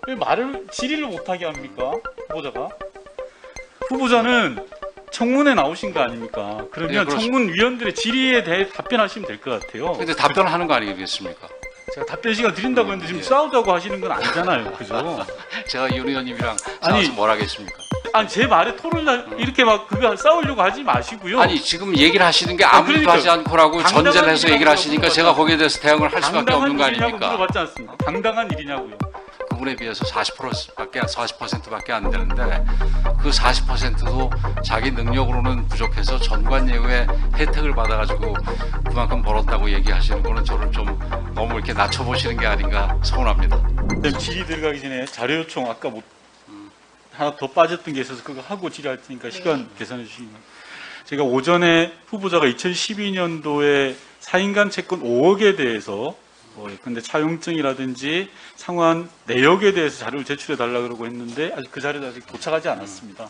왜 말을 질의를 못하게 합니까? 후보자가. 후보자는 청문회 나오신 거 아닙니까? 그러면 네, 그렇습니다. 청문위원들의 질의에 대해 답변하시면 될 것 같아요. 근데 답변을 하는 거 아니겠습니까? 제가 답변 시간 드린다고 했는데 지금 예. 싸우자고 하시는 건 아니잖아요. 그죠? 제가 윤 의원님이랑 아니, 싸워서 뭘 하겠습니까? 아니, 제 말에 토론을 이렇게 막 그거 싸우려고 하지 마시고요. 아니 지금 얘기를 하시는 게 아무것도 그러니까 하지 않고라고 당당한 전제를 해서 얘기를 하시니까 일이라고 제가 거기에 대해서 대응을 할 수밖에 당당한 없는 거 일이냐고 아닙니까? 물어봤지 않습니까? 당당한 일이냐고요. 그분에 비해서 40%밖에 안 되는데 그 40%도 자기 능력으로는 부족해서 전관예우의 혜택을 받아가지고 그만큼 벌었다고 얘기하시는 거는 저를 좀 너무 이렇게 낮춰보시는 게 아닌가 서운합니다. 질의 들어가기 전에 자료 요청 아까 못 하나 더 빠졌던 게 있어서 그거 하고 질의할 테니까 시간 계산해 주시면. 제가 오전에 후보자가 2012년도에 4인간 채권 5억에 대해서 근데 차용증이라든지 상환 내역에 대해서 자료를 제출해 달라 그러고 했는데 아직 그 자료가 아직 도착하지 않았습니다.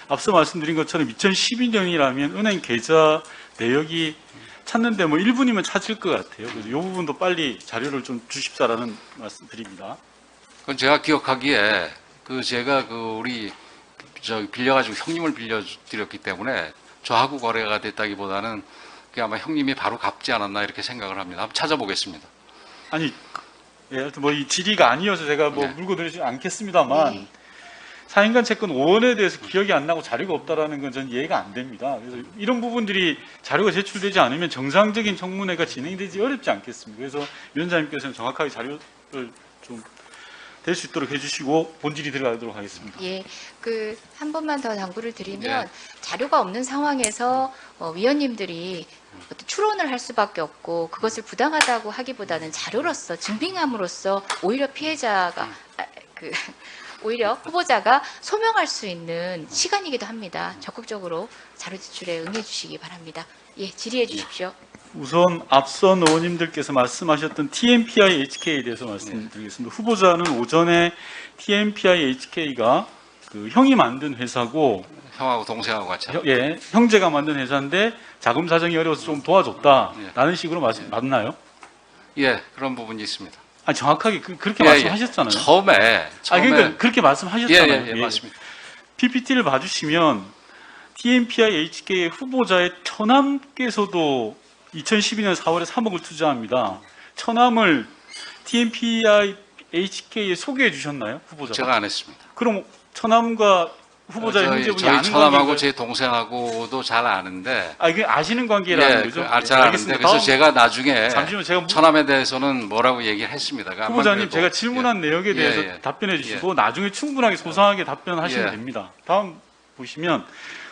앞서 말씀드린 것처럼 2012년이라면 은행 계좌 내역이 찾는데 뭐 1분이면 찾을 것 같아요. 그래서 이 부분도 빨리 자료를 좀 주십사라는 말씀 드립니다. 그건 제가 기억하기에 제가 우리 빌려가지고 형님을 빌려드렸기 때문에 저하고 거래가 됐다기보다는 그게 아마 형님이 바로 갚지 않았나 이렇게 생각을 합니다. 한번 찾아보겠습니다. 아니, 예, 하여튼 뭐 이 질의가 아니어서 제가 뭐 네. 물고 들이지 않겠습니다만 4인간 채권 5원에 대해서 기억이 안 나고 자료가 없다라는 건 저는 이해가 안 됩니다. 그래서 이런 부분들이 자료가 제출되지 않으면 정상적인 청문회가 진행되지 어렵지 않겠습니까? 그래서 위원장님께서는 정확하게 자료를 좀 될 수 있도록 해주시고 본질이 들어가도록 하겠습니다. 예, 한 번만 더 당부를 드리면 네. 자료가 없는 상황에서 위원님들이 어떤 추론을 할 수밖에 없고 그것을 부당하다고 하기보다는 자료로서 증빙함으로써 오히려 피해자가 오히려 후보자가 소명할 수 있는 시간이기도 합니다. 적극적으로 자료 제출에 응해 주시기 바랍니다. 예, 질의해 주십시오. 우선 앞선 의원님들께서 말씀하셨던 TMPI HK에 대해서 말씀드리겠습니다. 후보자는 오전에 TMPI HK가 형이 만든 회사고 형하고 동생하고 같이. 형제가 만든 회사인데 자금 사정이 어려워서 좀 도와줬다라는 식으로 맞나요? 예, 그런 부분이 있습니다. 아니, 정확하게 그렇게 예, 말씀하셨잖아요. 처음에 그러니까 그렇게 말씀하셨잖아요. 예, 맞습니다. PPT를 봐주시면 TMPI HK의 후보자의 처남께서도 2012년 4월에 3억을 투자합니다. 처남을 TMPI HK에 소개해 주셨나요, 후보자가? 제가 안 했습니다. 그럼 처남과 후보자의 형제분이 저희 아는 처남하고 관계인가요? 제 동생하고도 잘 아는데. 이게 아시는 관계라는 예, 거죠? 잘 아는데 알겠습니다. 그래서 다음, 제가 나중에 잠시만 제가 처남에 대해서는 뭐라고 얘기를 했습니다. 아마 후보자님 그래도, 제가 질문한 내역에 대해서 답변해 주시고 나중에 충분하게 소상하게 답변하시면 예. 됩니다. 다음 보시면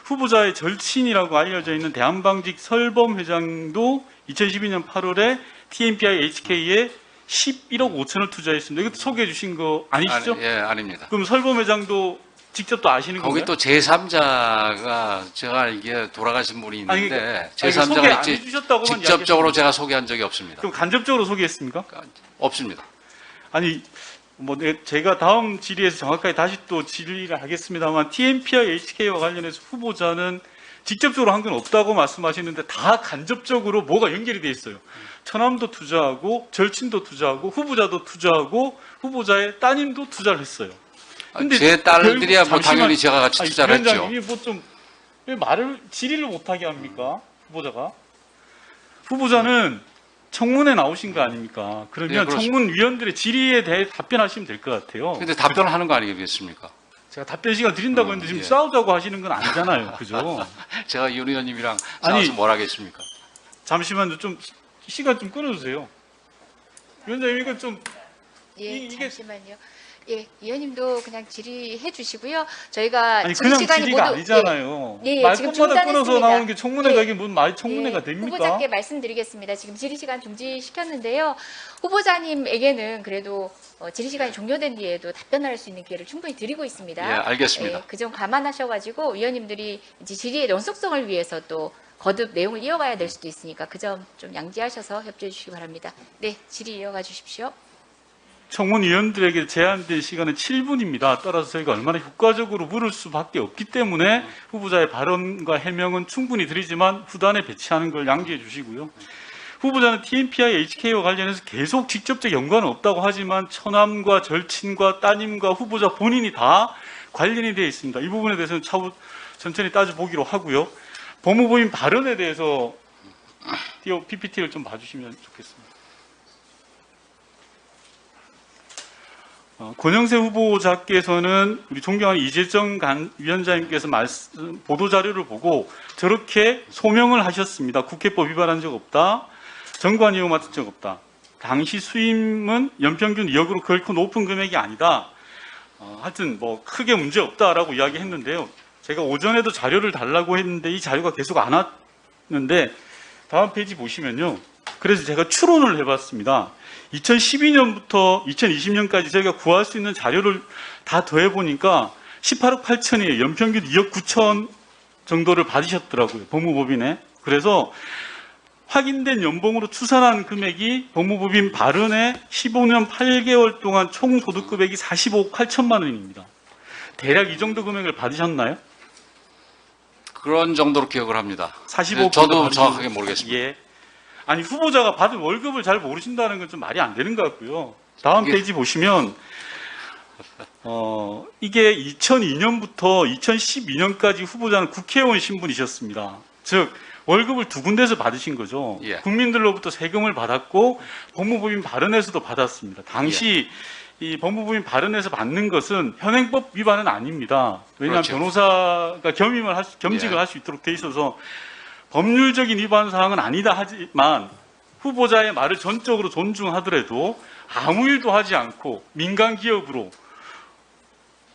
후보자의 절친이라고 알려져 있는 대한방직 설범 회장도 2012년 8월에 TMPI HK에 11억 5천을 투자했습니다. 이것도 소개해 주신 거 아니시죠? 아닙니다. 그럼 설범 회장도 직접 또 아시는 거기 건가요? 또 제3자가 제가 알기에 돌아가신 분이 있는데 그러니까, 소개 제3자가 안 해주셨다고만 직접적으로 이야기하셨습니다. 제가 소개한 적이 없습니다. 그럼 간접적으로 소개했습니까? 없습니다. 아니 제가 다음 질의에서 정확하게 다시 또 질의를 하겠습니다만 TMPI HK와 관련해서 후보자는 직접적으로 한 건 없다고 말씀하시는데 다 간접적으로 뭐가 연결이 돼 있어요. 처남도 투자하고 절친도 투자하고 후보자도 투자하고 후보자의 따님도 투자를 했어요. 제 딸들이야 뭐 잠시만, 당연히 제가 같이 투자를 했죠. 위원장님이 왜 말을 질의를 못하게 합니까? 후보자가. 후보자는 청문회 나오신 거 아닙니까? 그러면 예, 그렇습니다. 청문위원들의 질의에 대해 답변하시면 될 것 같아요. 근데 답변을 하는 거 아니겠습니까? 제가 답변 시간 드린다고 했는데 지금 예. 싸우자고 하시는 건 아니잖아요. 그죠? 제가 윤 의원님이랑 아니, 싸워서 뭘 하겠습니까? 잠시만요. 좀 시간 좀 끊어주세요. 위원장님 이거 좀 예, 이게- 잠시만요. 예, 위원님도 그냥 질의해 주시고요. 저희가 아니 질의 그냥 시간이 질의가 모두 아니잖아요. 예, 지금 말끝마다 끊어서 중단했습니다. 나오는 게 청문회가 예. 이게 무슨 말 청문회가 예, 됩니까? 후보자께 말씀드리겠습니다. 지금 질의 시간 중지시켰는데요. 후보자님에게는 그래도 질의 시간이 종료된 뒤에도 답변할 수 있는 기회를 충분히 드리고 있습니다. 예, 알겠습니다. 그 점 감안하셔가지고 위원님들이 이제 질의의 연속성을 위해서 또 거듭 내용을 이어가야 될 수도 있으니까 그 점 좀 양지하셔서 협조해 주시기 바랍니다. 네, 질의 이어가 주십시오. 청문위원들에게 제한된 시간은 7분입니다. 따라서 저희가 얼마나 효과적으로 물을 수밖에 없기 때문에 후보자의 발언과 해명은 충분히 드리지만 후단에 배치하는 걸 양지해 주시고요. 후보자는 TMPI HK와 관련해서 계속 직접적 연관은 없다고 하지만 처남과 절친과 따님과 후보자 본인이 다 관련이 되어 있습니다. 이 부분에 대해서는 차후 천천히 따져보기로 하고요. 법무부인 발언에 대해서 PPT를 좀 봐주시면 좋겠습니다. 권영세 후보자께서는 우리 존경하는 이재정 위원장님께서 보도자료를 보고 저렇게 소명을 하셨습니다. 국회법 위반한 적 없다. 정관이용 맡은 적 없다. 당시 수임은 연평균 2억으로 결코 높은 금액이 아니다. 하여튼 뭐 크게 문제 없다라고 이야기했는데요. 제가 오전에도 자료를 달라고 했는데 이 자료가 계속 안 왔는데 다음 페이지 보시면요. 그래서 제가 추론을 해봤습니다. 2012년부터 2020년까지 저희가 구할 수 있는 자료를 다 더해보니까 18억 8천이에요. 연평균 2억 9천 정도를 받으셨더라고요. 법무법인에. 그래서 확인된 연봉으로 추산한 금액이 법무법인 발언에 15년 8개월 동안 총 소득금액이 45억 8천만 원입니다. 대략 이 정도 금액을 받으셨나요? 그런 정도로 기억을 합니다. 45억 저도 정확하게 모르겠습니다. 예. 아니 후보자가 받은 월급을 잘 모르신다는 건 좀 말이 안 되는 것 같고요. 다음 페이지 보시면 이게 2002년부터 2012년까지 후보자는 국회의원 신분이셨습니다. 즉 월급을 두 군데서 받으신 거죠. 예. 국민들로부터 세금을 받았고 법무법인 발언에서도 받았습니다. 당시 이 법무법인 발언에서 받는 것은 현행법 위반은 아닙니다. 왜냐하면 그렇죠. 변호사가 겸직을 할 수 있도록 돼 있어서 법률적인 위반 사항은 아니다 하지만 후보자의 말을 전적으로 존중하더라도 아무 일도 하지 않고 민간 기업으로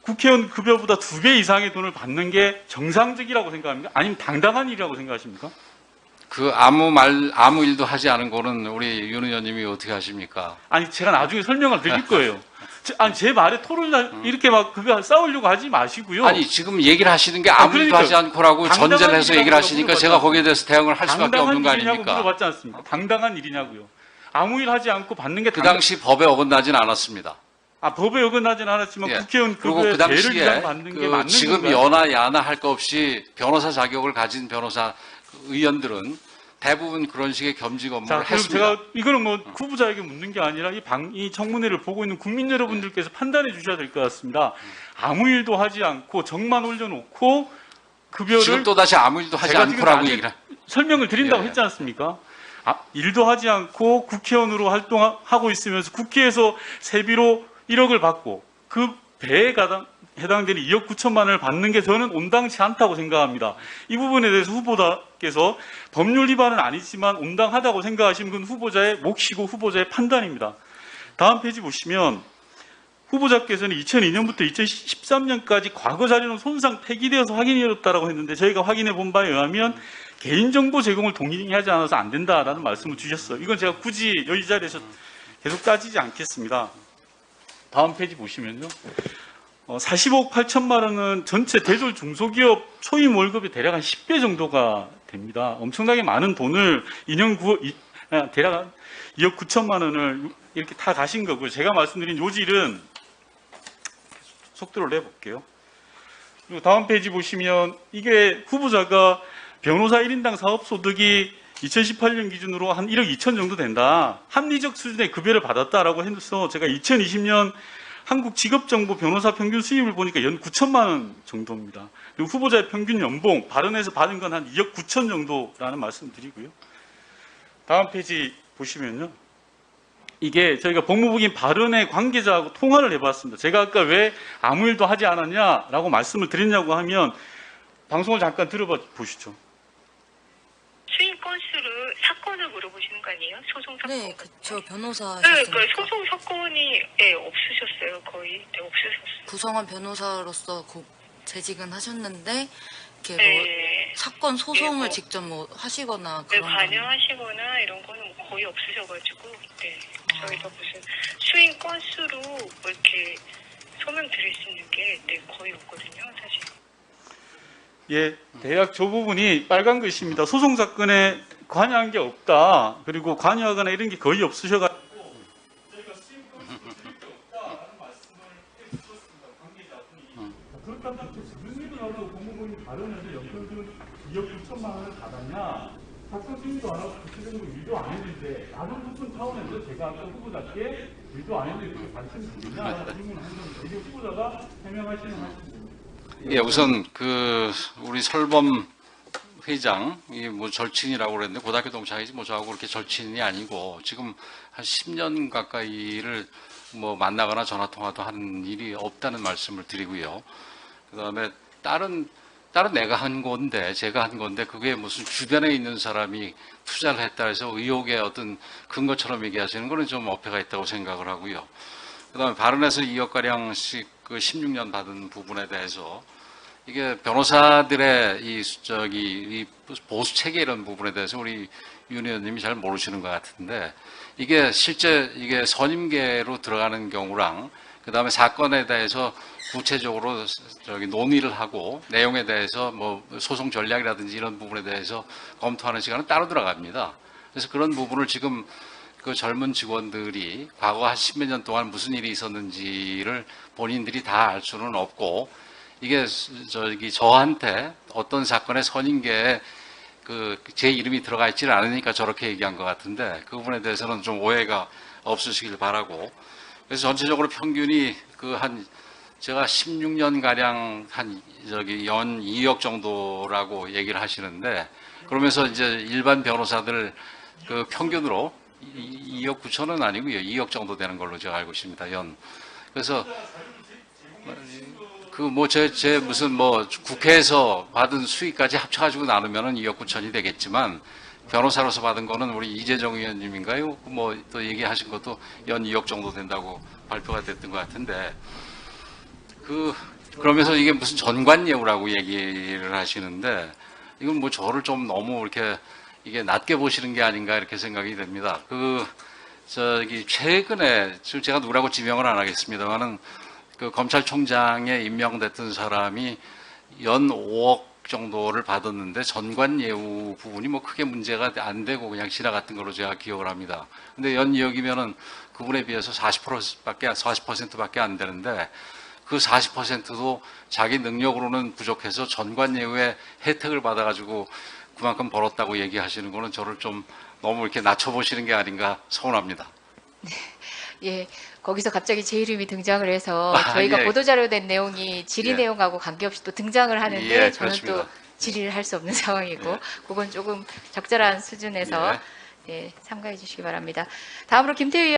국회의원 급여보다 2배 이상의 돈을 받는 게 정상적이라고 생각합니까? 아니면 당당한 일이라고 생각하십니까? 그 아무 일도 하지 않은 거는 우리 윤 의원님이 어떻게 하십니까? 아니 제가 나중에 설명을 드릴 거예요. 제 말에 토론을 이렇게 막 그거 싸우려고 하지 마시고요. 아니 지금 얘기를 하시는 게 아무 일도 그러니까 하지 않고라고 전제를 해서 얘기를 하시니까 제가 거기에 대해서 대응을 할 수밖에 없는 거 당당한 일이냐고 아닙니까? 물어봤지 않습니까? 당당한 일이냐고요. 아무 일 하지 않고 받는 게 그 당시 법에 어긋나진 않았습니다. 법에 어긋나진 않았지만 예. 국회의원 그리고 급여의 그 대를 당시에 이상 받는 게 맞는 지금 건가요? 여나 야나 할 거 없이 변호사 자격을 가진 변호사 의원들은 대부분 그런 식의 겸직 업무를 자, 그럼 했습니다. 제가 이거는 뭐 후보자에게 묻는 게 아니라 이 청문회를 보고 있는 국민 여러분들께서 판단해 주셔야 될 것 같습니다. 아무 일도 하지 않고 정만 올려놓고 급여를 지금 또 다시 아무 일도 하지 제가 지금 않고라고 나중에 얘기를 설명을 드린다고 예. 했지 않습니까? 일도 하지 않고 국회의원으로 활동하고 있으면서 국회에서 세비로 1억을 받고 그 배에 해당되는 2억 9천만 원을 받는 게 저는 온당치 않다고 생각합니다. 이 부분에 대해서 후보자께서 법률 위반은 아니지만 온당하다고 생각하시는 건 후보자의 몫이고 후보자의 판단입니다. 다음 페이지 보시면 후보자께서는 2002년부터 2013년까지 과거 자료는 손상 폐기되어서 확인이 어렵다고 했는데 저희가 확인해 본 바에 의하면 개인정보 제공을 동의하지 않아서 안 된다라는 말씀을 주셨어요. 이건 제가 굳이 이 자리에서 계속 따지지 않겠습니다. 다음 페이지 보시면요. 45억 8천만 원은 전체 대졸 중소기업 초임 월급의 대략 한 10배 정도가 됩니다. 엄청나게 많은 돈을 2년 9억, 대략 한 2억 9천만 원을 이렇게 다 가신 거고요. 제가 말씀드린 요질은 속도를 내볼게요. 그리고 다음 페이지 보시면 이게 후보자가 변호사 1인당 사업소득이 2018년 기준으로 한 1억 2천 정도 된다. 합리적 수준의 급여를 받았다라고 해서 제가 2020년 한국직업정보 변호사 평균 수입을 보니까 연 9천만 원 정도입니다. 그리고 후보자의 평균 연봉 발언에서 받은 건 한 2억 9천 정도라는 말씀 드리고요. 다음 페이지 보시면요. 이게 저희가 법무부인 발언의 관계자하고 통화를 해봤습니다. 제가 아까 왜 아무 일도 하지 않았냐라고 말씀을 드렸냐고 하면 방송을 잠깐 들어봐 보시죠. 수임 건수를 사건을 물어보시는 거 아니에요? 소송 사건. 네, 그쵸. 변호사 네, 하셨으니까. 그 소송 사건이 없으셨어요. 거의 없으셨어요. 구성원 변호사로서 재직은 하셨는데 이렇게 뭐 네, 사건 소송을 네, 직접 뭐 하시거나 네, 그런 건 관여하시거나 이런 거는 뭐 거의 없으셔가지고, 네, 저희가 무슨 수임 건수로 뭐 이렇게 소명 드릴 수 있는 게 거의 없거든요, 사실. 예, 대략 저 부분이 빨간 글씨입니다. 소송 사건에 관여한 게 없다. 그리고 관여하거나 이런 게 거의 없으셔가지고 저희가 수임 건수를 드릴 게 없다라는 말씀을 해주셨습니다. 관계자분이. 그렇다면 무슨 일을 하고 법무부인 발언에서 연평균 2억 9천만 원을 받았냐? 사건 승인도 안 하고 구체적으로 일도 안 했는데 나는 무슨 차원에서 제가 아까 후보자께 일도 안 했는데 그게 관심이 있느냐 질문을 한 겁니다. 이게 후보자가 해명하시는 말씀입니다. 예, 우선 우리 설범 회장 이 뭐 절친이라고 그랬는데 고등학교 동창이지 뭐 저하고 그렇게 절친이 아니고 지금 한 10년 가까이를 뭐 만나거나 전화 통화도 하는 일이 없다는 말씀을 드리고요. 그다음에 다른 내가 한 건데 제가 한 건데 그게 무슨 주변에 있는 사람이 투자를 했다 해서 의혹의 어떤 근거처럼 얘기하시는 거는 좀 어폐가 있다고 생각을 하고요. 그다음에 발언에서 2억 가량씩 그 16년 받은 부분에 대해서 이게 변호사들의 이 보수 체계 이런 부분에 대해서 우리 윤 의원님이 잘 모르시는 것 같은데 이게 실제 이게 선임계로 들어가는 경우랑 그다음에 사건에 대해서 구체적으로 논의를 하고 내용에 대해서 뭐 소송 전략이라든지 이런 부분에 대해서 검토하는 시간은 따로 들어갑니다. 그래서 그런 부분을 지금 그 젊은 직원들이 과거 한 10몇 년 동안 무슨 일이 있었는지를 본인들이 다 알 수는 없고 이게 저한테 어떤 사건의 선임계에 제 이름이 들어가 있지는 않으니까 저렇게 얘기한 것 같은데 그 부분에 대해서는 좀 오해가 없으시길 바라고 그래서 전체적으로 평균이 제가 16년 가량 연 2억 정도라고 얘기를 하시는데 그러면서 이제 일반 변호사들 그 평균으로 2억 9천은 아니고요. 2억 정도 되는 걸로 제가 알고 있습니다. 연. 그래서 제 무슨 뭐 국회에서 받은 수익까지 합쳐가지고 나누면은 2억 9천이 되겠지만 변호사로서 받은 거는 우리 이재정 의원님인가요? 뭐 또 얘기하신 것도 연 2억 정도 된다고 발표가 됐던 것 같은데 그러면서 이게 무슨 전관예우라고 얘기를 하시는데 이건 뭐 저를 좀 너무 이렇게 이게 낮게 보시는 게 아닌가 이렇게 생각이 됩니다. 최근에 지금 제가 누구라고 지명을 안 하겠습니다만은 그 검찰총장에 임명됐던 사람이 연 5억 정도를 받았는데 전관예우 부분이 뭐 크게 문제가 안 되고 그냥 지나갔던 걸로 제가 기억을 합니다. 근데 연 2억이면은 그분에 비해서 40%밖에 안 되는데 그 40%도 자기 능력으로는 부족해서 전관예우의 혜택을 받아가지고 그만큼 벌었다고 얘기하시는 거는 저를 좀 너무 이렇게 낮춰보시는 게 아닌가 서운합니다. 예, 거기서 갑자기 제 이름이 등장을 해서 아, 저희가 예. 보도자료 낸 내용이 질의 예. 내용하고 관계없이 또 등장을 하는데 예, 저는 그렇습니다. 또 질의를 할 수 없는 상황이고 예. 그건 조금 적절한 수준에서 예, 참가해 주시기 바랍니다. 다음으로 김태희 의원.